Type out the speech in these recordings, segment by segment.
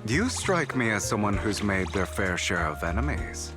You strike me as someone who's made their fair share of enemies.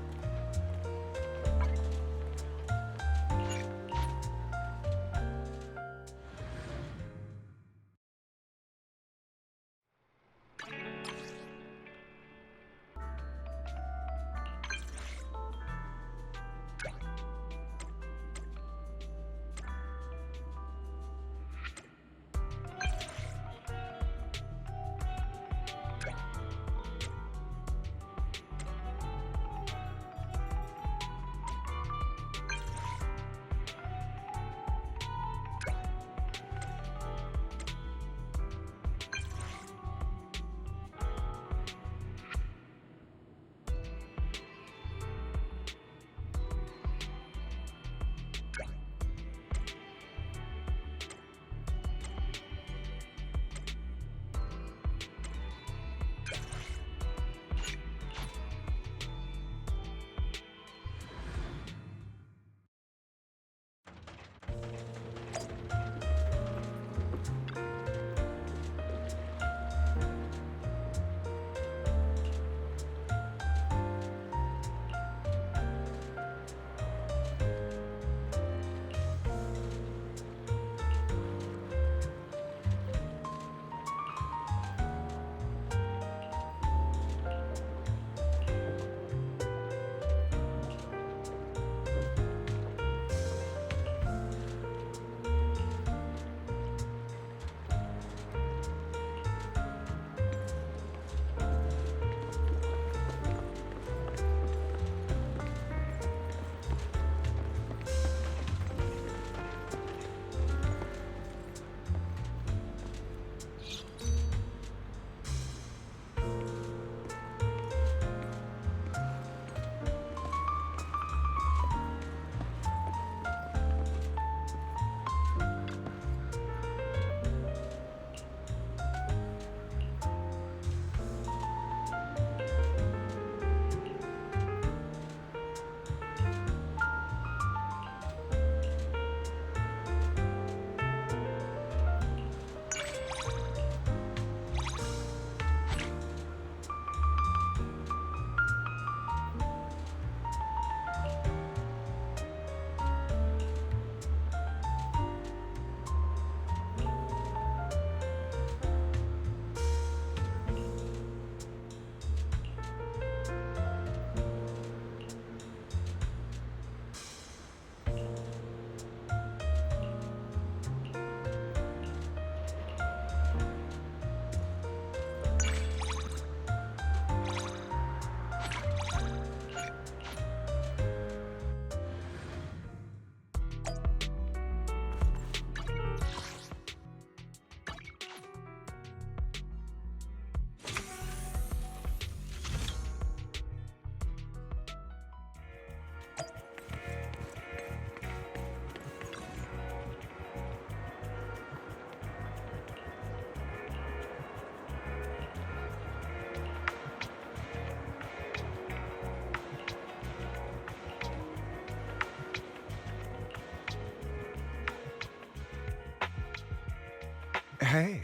Hey,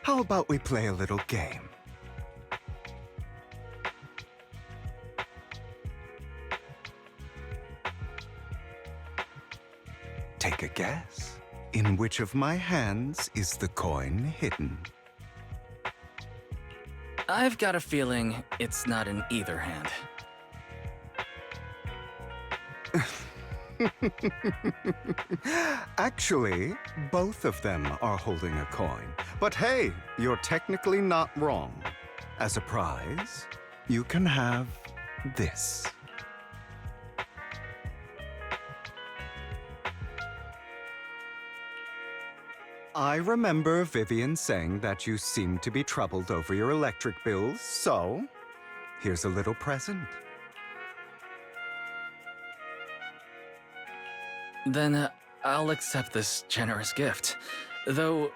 how about we play a little game? Take a guess. In which of my hands is the coin hidden? I've got a feeling it's not in either hand. Actually, both of them are holding a coin. But hey, you're technically not wrong. As a prize, you can have this. I remember Vivian saying that you seemed to be troubled over your electric bills, so here's a little present. Then I'll accept this generous gift. Though,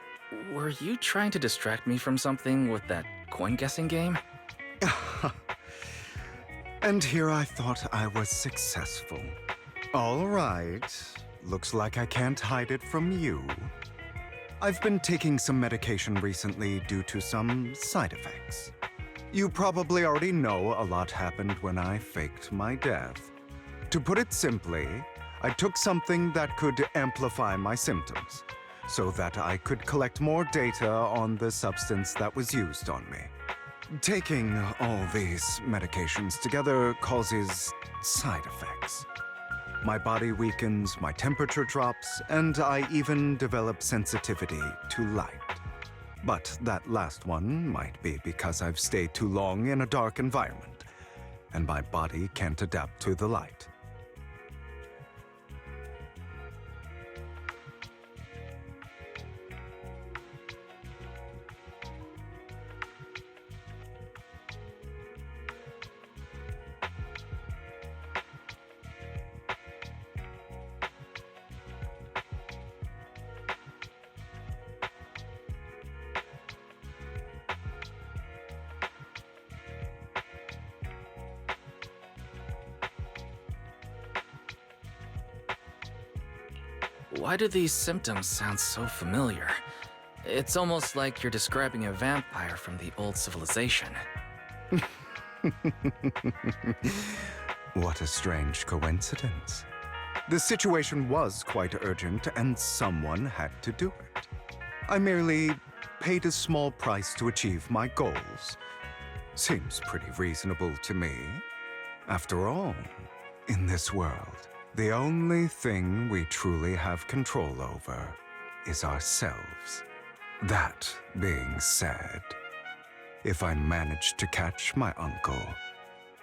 were you trying to distract me from something with that coin-guessing game? And here I thought I was successful. All right, looks like I can't hide it from you. I've been taking some medication recently due to some side effects. You probably already know a lot happened when I faked my death. To put it simply, I took something that could amplify my symptoms, so that I could collect more data on the substance that was used on me. Taking all these medications together causes side effects. My body weakens, my temperature drops, and I even develop sensitivity to light. But that last one might be because I've stayed too long in a dark environment, and my body can't adapt to the light. Why do these symptoms sound so familiar? It's almost like you're describing a vampire from the old civilization. What a strange coincidence. The situation was quite urgent, and someone had to do it. I merely paid a small price to achieve my goals. Seems pretty reasonable to me. After all, in this world, the only thing we truly have control over is ourselves. That being said, if I managed to catch my uncle,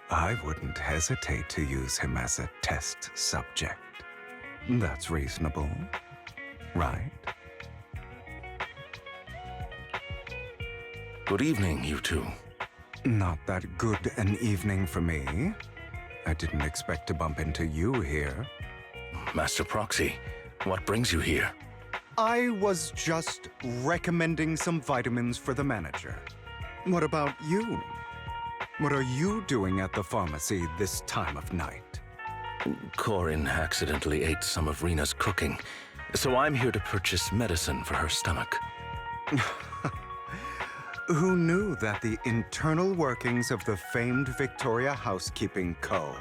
I wouldn't hesitate to use him as a test subject. That's reasonable, right? Good evening, you two. Not that good an evening for me. I didn't expect to bump into you here. Master Proxy, what brings you here? I was just recommending some vitamins for the manager. What about you? What are you doing at the pharmacy this time of night? Corin accidentally ate some of Rena's cooking, so I'm here to purchase medicine for her stomach. Who knew that the internal workings of the famed Victoria Housekeeping Co.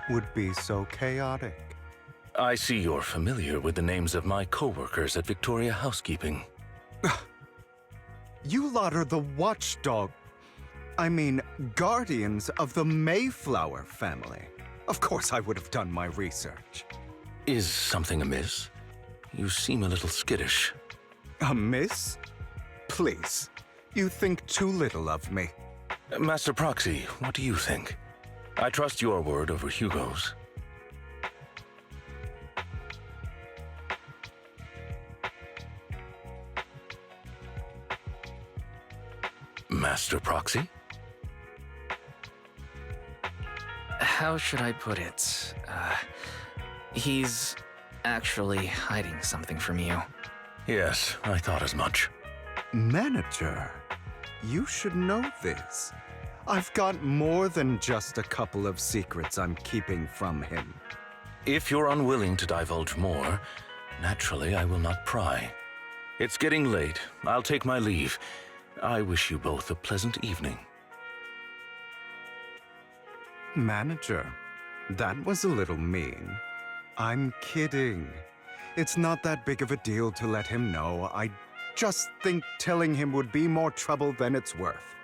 would be so chaotic? I see you're familiar with the names of my co-workers at Victoria Housekeeping. You lot are the watchdog. I mean, guardians of the Mayflower family. Of course I would have done my research. Is something amiss? You seem a little skittish. Amiss? Please. You think too little of me. Master Proxy, what do you think? I trust your word over Hugo's. Master Proxy? How should I put it? He's actually hiding something from you. Yes, I thought as much. Manager, you should know this. I've got more than just a couple of secrets I'm keeping from him. If you're unwilling to divulge more, naturally I will not pry. It's getting late. I'll take my leave. I wish you both a pleasant evening. Manager, that was a little mean. I'm kidding. It's not that big of a deal to let him know. I just think telling him would be more trouble than it's worth.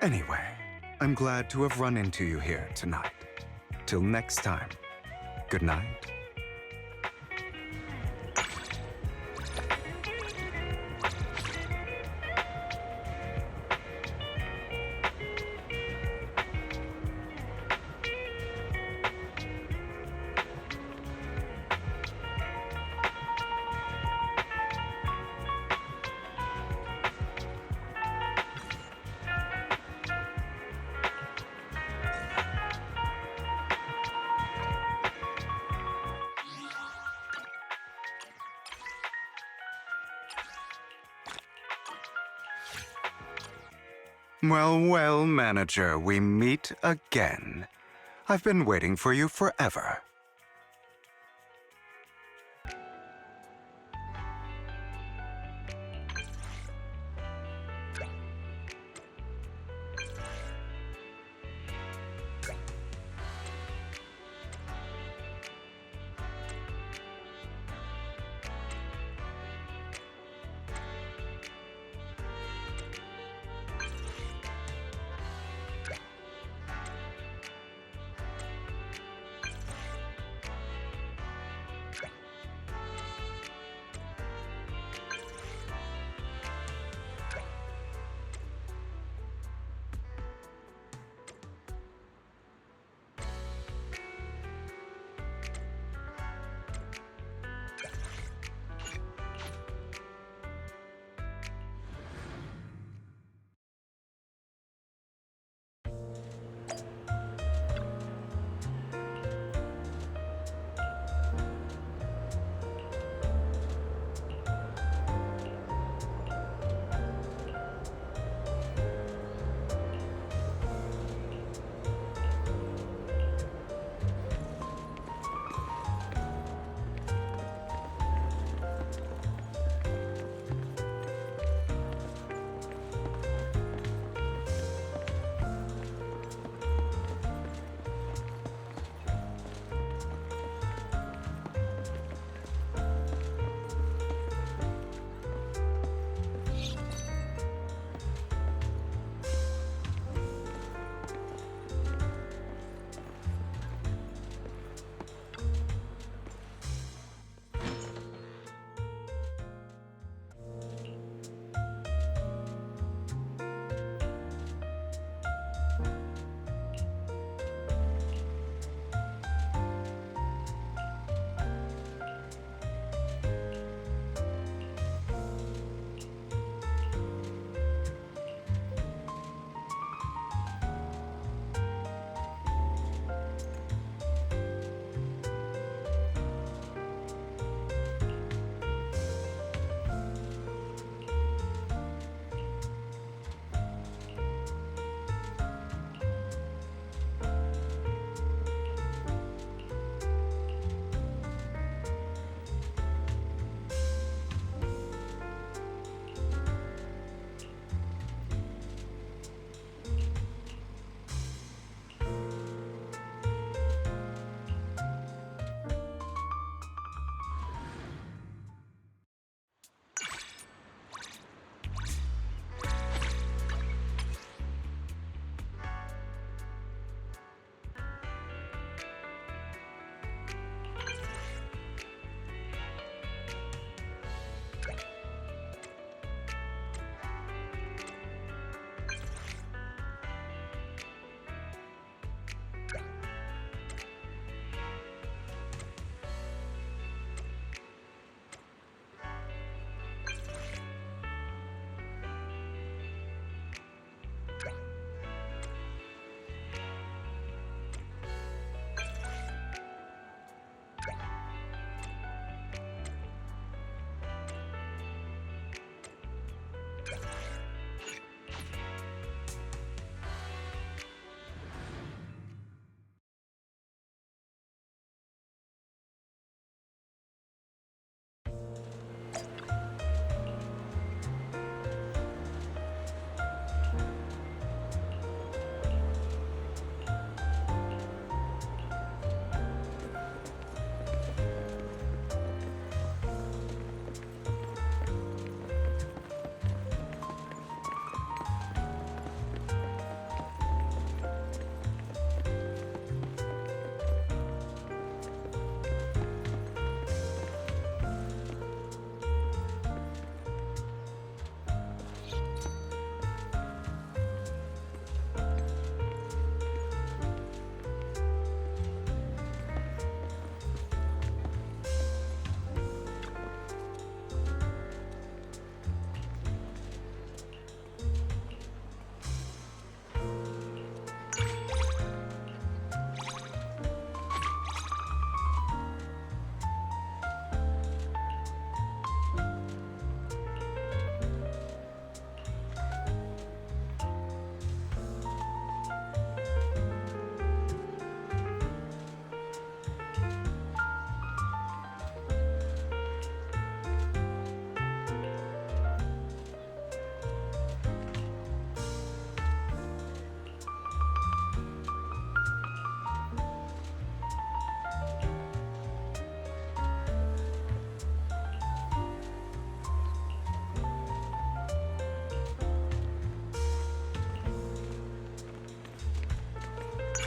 Anyway, I'm glad to have run into you here tonight. Till next time, good night. Well, well, manager, we meet again. I've been waiting for you forever.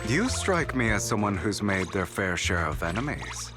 You strike me as someone who's made their fair share of enemies.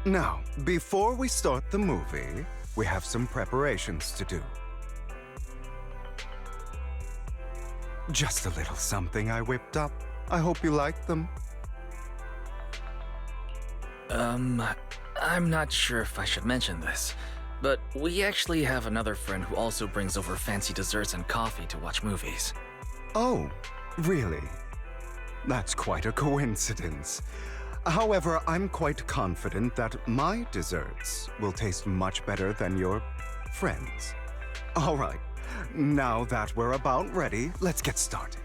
Now, before we start the movie, we have some preparations to do. Just a little something I whipped up. I hope you like them. I'm not sure if I should mention this, but we actually have another friend who also brings over fancy desserts and coffee to watch movies. Oh, really? That's quite a coincidence. However, I'm quite confident that my desserts will taste much better than your friends. All right, now that we're about ready, let's get started.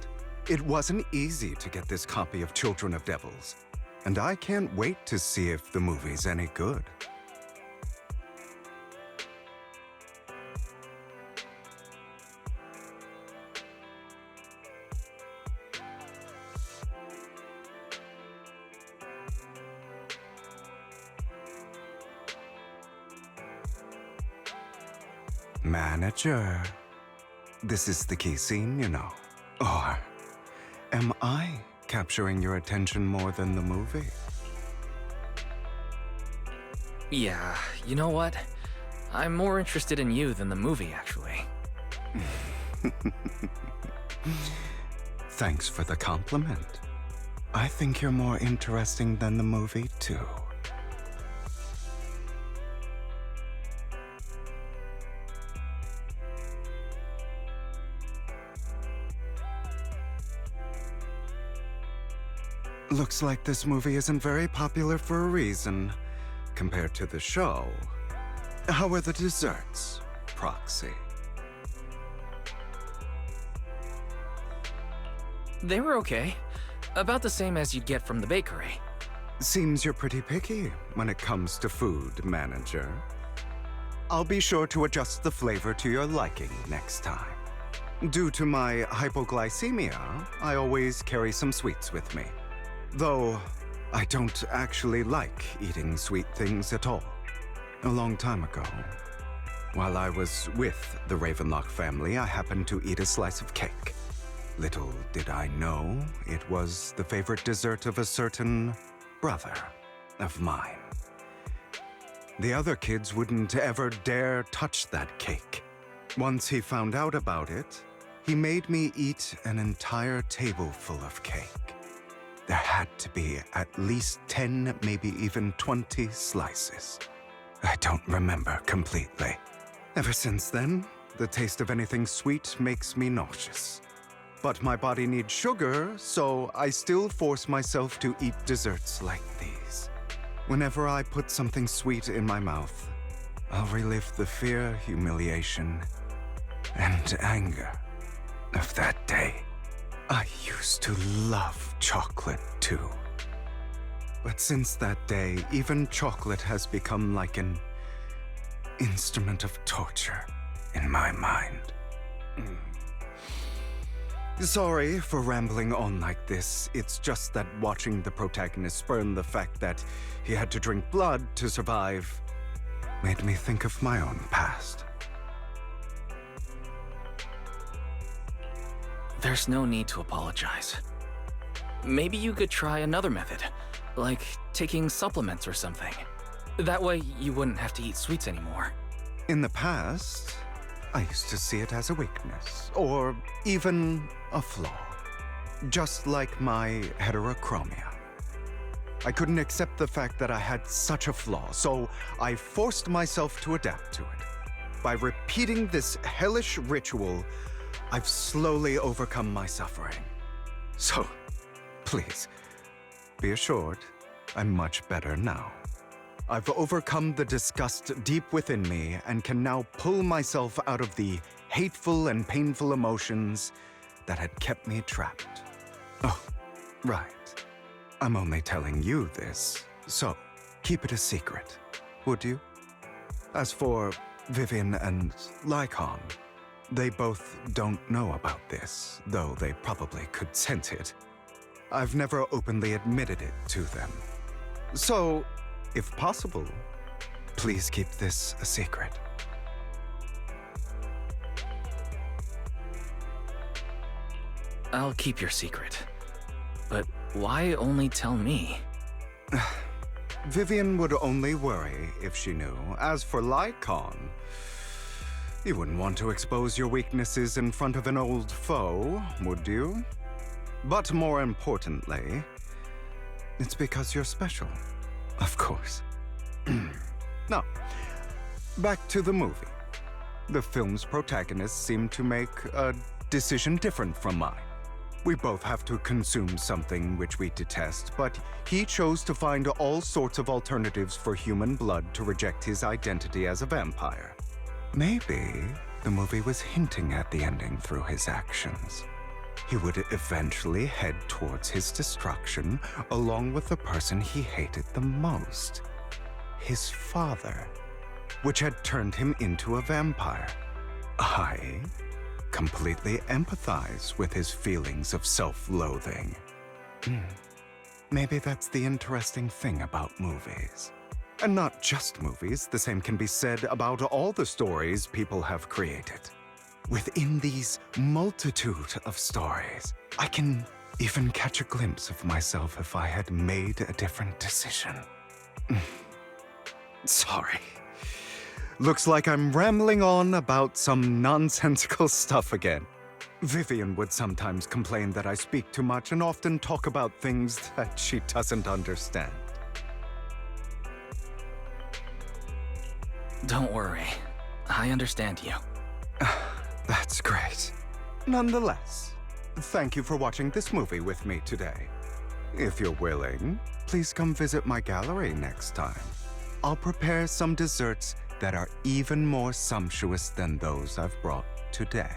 It wasn't easy to get this copy of Children of Devils, and I can't wait to see if the movie's any good. Manager, this is the key scene, you know. Or am I capturing your attention more than the movie? Yeah, you know what? I'm more interested in you than the movie, actually. Thanks for the compliment. I think you're more interesting than the movie, too. Looks like this movie isn't very popular for a reason, compared to the show. How are the desserts, Proxy? They were okay. About the same as you'd get from the bakery. Seems you're pretty picky when it comes to food, Manager. I'll be sure to adjust the flavor to your liking next time. Due to my hypoglycemia, I always carry some sweets with me. Though, I don't actually like eating sweet things at all. A long time ago, while I was with the Ravenlock family, I happened to eat a slice of cake. Little did I know, it was the favorite dessert of a certain brother of mine. The other kids wouldn't ever dare touch that cake. Once he found out about it, he made me eat an entire table full of cake. There had to be at least 10, maybe even 20 slices. I don't remember completely. Ever since then, the taste of anything sweet makes me nauseous. But my body needs sugar, so I still force myself to eat desserts like these. Whenever I put something sweet in my mouth, I'll relive the fear, humiliation, and anger of that day. I used to love chocolate too. But since that day, even chocolate has become like an instrument of torture in my mind. Sorry for rambling on like this. It's just that watching the protagonist spurn the fact that he had to drink blood to survive made me think of my own past. There's no need to apologize. Maybe you could try another method, like taking supplements or something. That way, you wouldn't have to eat sweets anymore. In the past, I used to see it as a weakness, or even a flaw. Just like my heterochromia. I couldn't accept the fact that I had such a flaw, so I forced myself to adapt to it. By repeating this hellish ritual, I've slowly overcome my suffering. So, please, be assured, I'm much better now. I've overcome the disgust deep within me and can now pull myself out of the hateful and painful emotions that had kept me trapped. Oh, right. I'm only telling you this, so keep it a secret, would you? As for Vivian and Lycon, they both don't know about this, though they probably could sense it. I've never openly admitted it to them. So, if possible, please keep this a secret. I'll keep your secret. But why only tell me? Vivian would only worry if she knew. As for Lycon, you wouldn't want to expose your weaknesses in front of an old foe, would you? But more importantly, it's because you're special, of course. Now, back to the movie. The film's protagonists seem to make a decision different from mine. We both have to consume something which we detest, but he chose to find all sorts of alternatives for human blood to reject his identity as a vampire. Maybe the movie was hinting at the ending through his actions. He would eventually head towards his destruction, along with the person he hated the most, his father, which had turned him into a vampire. I completely empathize with his feelings of self-loathing. Maybe that's the interesting thing about movies. And not just movies, the same can be said about all the stories people have created. Within these multitude of stories, I can even catch a glimpse of myself if I had made a different decision. Sorry. Looks like I'm rambling on about some nonsensical stuff again. Vivian would sometimes complain that I speak too much and often talk about things that she doesn't understand. Don't worry. I understand you. That's great. Nonetheless, thank you for watching this movie with me today. If you're willing, please come visit my gallery next time. I'll prepare some desserts that are even more sumptuous than those I've brought today.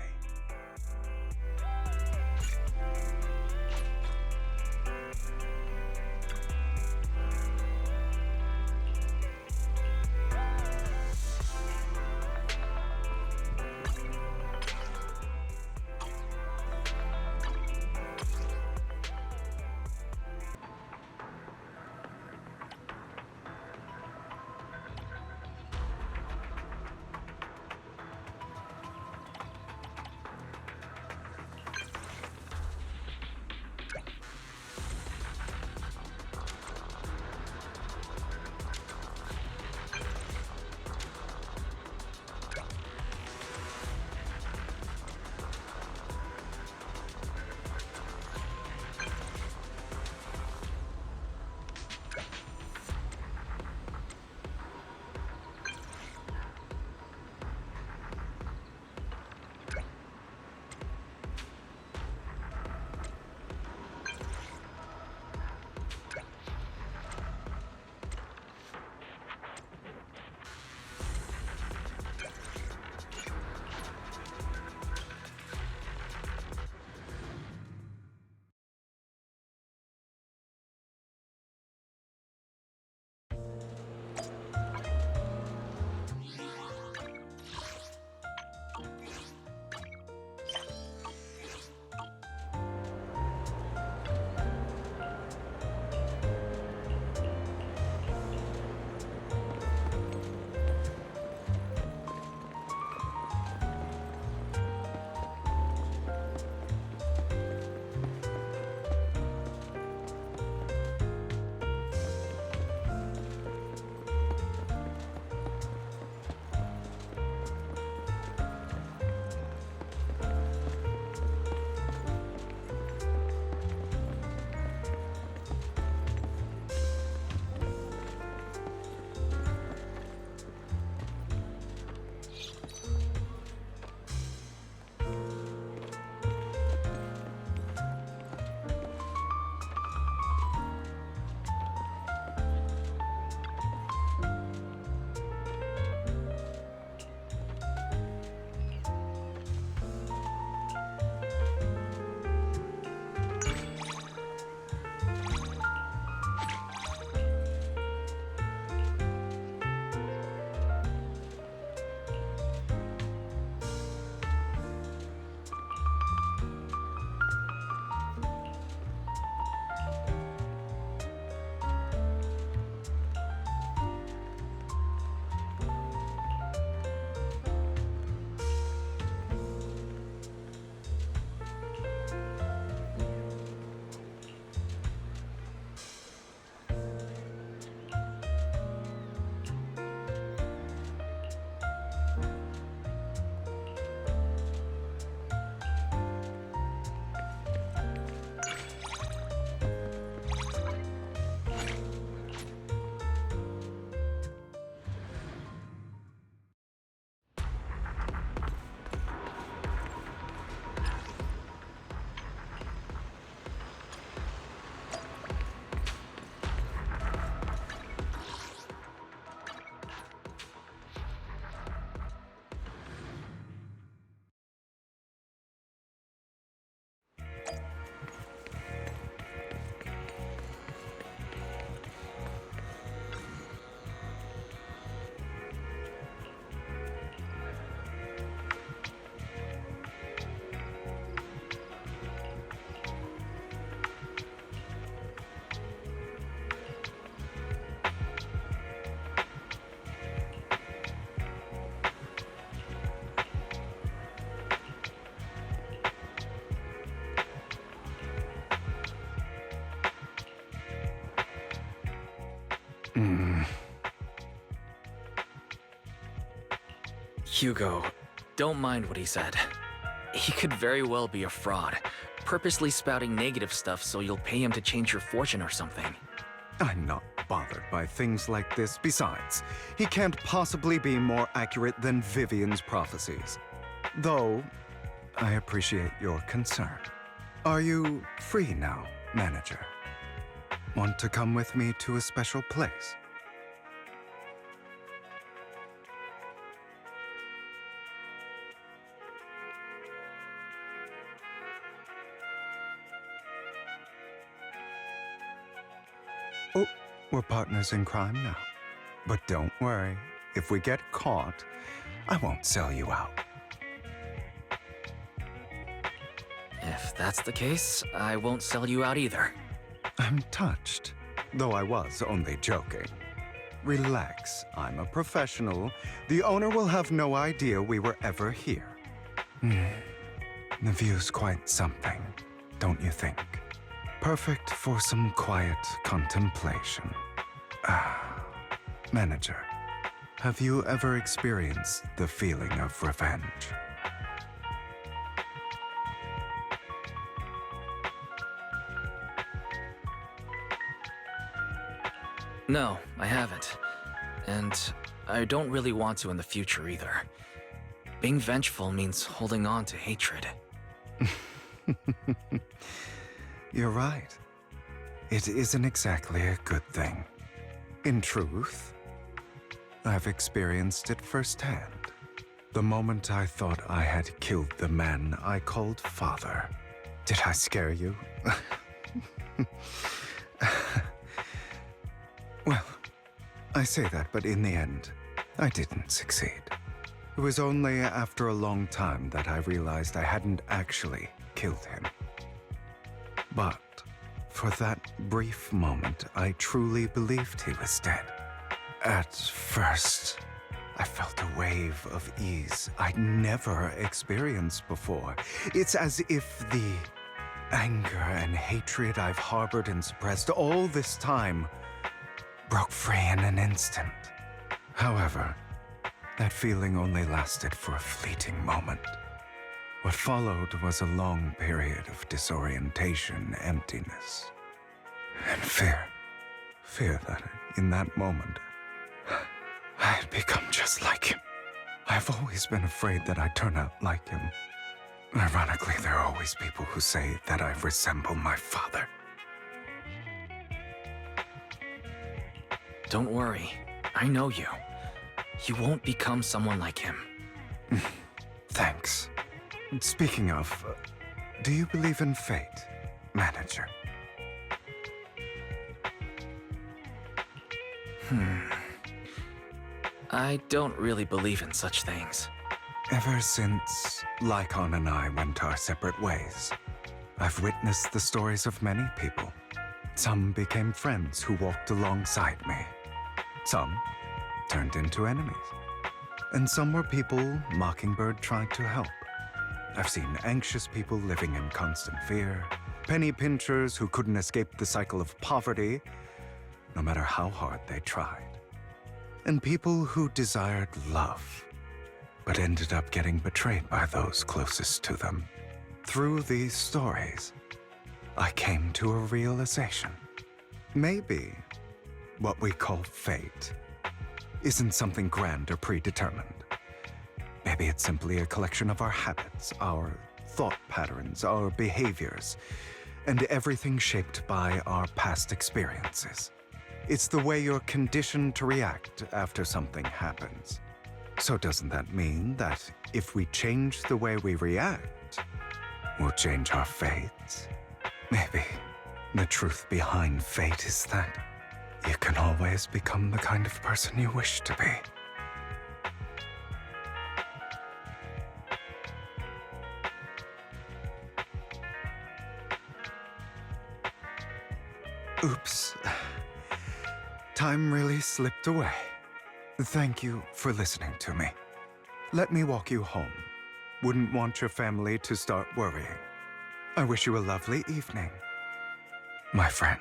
Hugo, don't mind what he said. He could very well be a fraud, purposely spouting negative stuff so you'll pay him to change your fortune or something. I'm not bothered by things like this. Besides, he can't possibly be more accurate than Vivian's prophecies. Though, I appreciate your concern. Are you free now, manager? Want to come with me to a special place? Oh, we're partners in crime now. But don't worry, if we get caught, I won't sell you out. If that's the case, I won't sell you out either. I'm touched, though I was only joking. Relax, I'm a professional. The owner will have no idea we were ever here. The view's quite something, don't you think? Perfect for some quiet contemplation. Manager, have you ever experienced the feeling of revenge? No, I haven't. And I don't really want to in the future either. Being vengeful means holding on to hatred. You're right. It isn't exactly a good thing. In truth, I've experienced it firsthand. The moment I thought I had killed the man I called father. Did I scare you? Well, I say that, but in the end, I didn't succeed. It was only after a long time that I realized I hadn't actually killed him. But for that brief moment, I truly believed he was dead. At first, I felt a wave of ease I'd never experienced before. It's as if the anger and hatred I've harbored and suppressed all this time broke free in an instant. However, that feeling only lasted for a fleeting moment. What followed was a long period of disorientation, emptiness, and fear. Fear that in that moment, I had become just like him. I've always been afraid that I'd turn out like him. Ironically, there are always people who say that I resemble my father. Don't worry, I know you. You won't become someone like him. Thanks. Speaking of, do you believe in fate, manager? I don't really believe in such things. Ever since Lycon and I went our separate ways, I've witnessed the stories of many people. Some became friends who walked alongside me. Some turned into enemies. And some were people Mockingbird tried to help. I've seen anxious people living in constant fear, penny pinchers who couldn't escape the cycle of poverty, no matter how hard they tried, and people who desired love, but ended up getting betrayed by those closest to them. Through these stories, I came to a realization. Maybe what we call fate isn't something grand or predetermined. Maybe it's simply a collection of our habits, our thought patterns, our behaviors, and everything shaped by our past experiences. It's the way you're conditioned to react after something happens. So doesn't that mean that if we change the way we react, we'll change our fate? Maybe the truth behind fate is that you can always become the kind of person you wish to be. Oops. Time really slipped away. Thank you for listening to me. Let me walk you home. Wouldn't want your family to start worrying. I wish you a lovely evening, my friend.